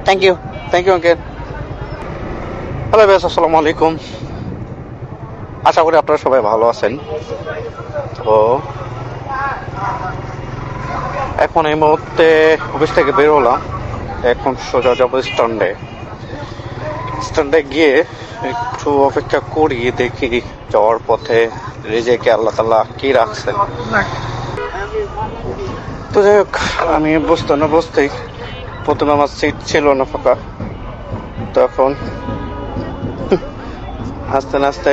Thank you uncle. Hello বেশ, আসসালামু আলাইকুম। আশা করি আপনারা সবাই ভালো আছেন। তো এখন এই মুহূর্তে অফিস থেকে বের হলাম, এখন সোজা যাবো স্ট্যান্ডে গিয়ে একটু অপেক্ষা করি, দেখি যাওয়ার পথে রিজেকে আল্লাহ তাআলা কি রাখছেন। তো যাই হোক, আমি বসতেই প্রথমে আমার সিট ছিল না ফাঁকা, তখন আস্তে আস্তে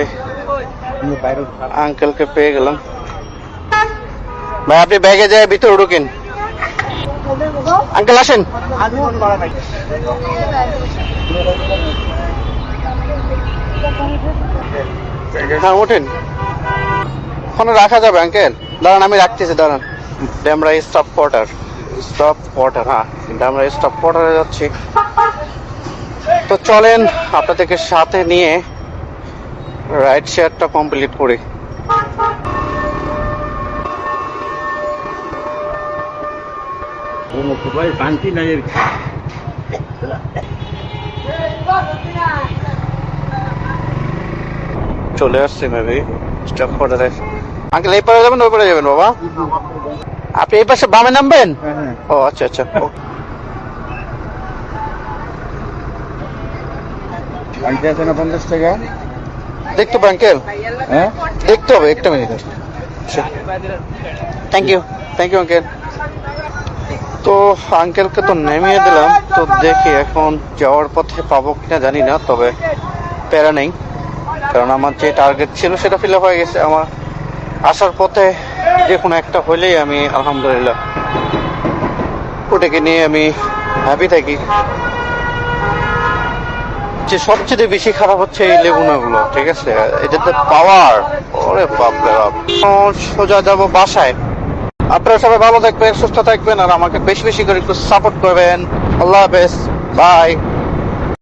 আঙ্কেলকে পেয়ে গেলাম। ভাই আপনি ব্যাগে যায় ভিতরে ঢুকেন। আঙ্কেল আসেন। হ্যাঁ ওঠেন, ফোনে রাখা যাবে আঙ্কেল? দাঁড়ান আমি রাখতেছি, দাঁড়ান। আমরা স্টাফ কোয়ার্টার, হ্যাঁ আমরা স্টাফ কোয়ার্টারে যাচ্ছি। তো চলেন আপনাদেরকে সাথে নিয়ে রাইড শেয়ারটা কমপ্লিট করি। চলে আসছি মেবি স্টাফ কোয়ার্টারে। আঙ্কেল এই পারে যাবেন ওই পারে যাবেন বাবা? আপনি এই পাশে বামে নামবেন? ও আচ্ছা আচ্ছা। আনতে আছে না 50 টাকা? দেখতে হবে আঙ্কেল? হ্যাঁ দেখতে হবে, একটা মিনিট। Thank you uncle. তো আঙ্কেলকে তো নামিয়ে দিলাম, তো দেখি এখন যাওয়ার পথে পাবো কিনা জানি না, তবে প্যারা নেই, কারণ আমার যে টার্গেট ছিল সেটা ফিল আপ হয়ে গেছে। আমার আসার পথে যে কোনো একটা হইলেই আমি আলহামদুলিল্লাহ ওটাকে নিয়ে আমি হ্যাপি থাকি। যে সবচেয়ে বেশি খারাপ হচ্ছে এই লেগুনাগুলো, ঠিক আছে, এটাতে পাওয়ার, ওরে বাপরে বাপ। সোজা যাবো বাসায়। আপনারা সবাই ভালো থাকবেন, সুস্থ থাকবেন, আর আমাকে বেশি বেশি করে একটু সাপোর্ট করবেন। আল্লাহ হাফেজ, বাই।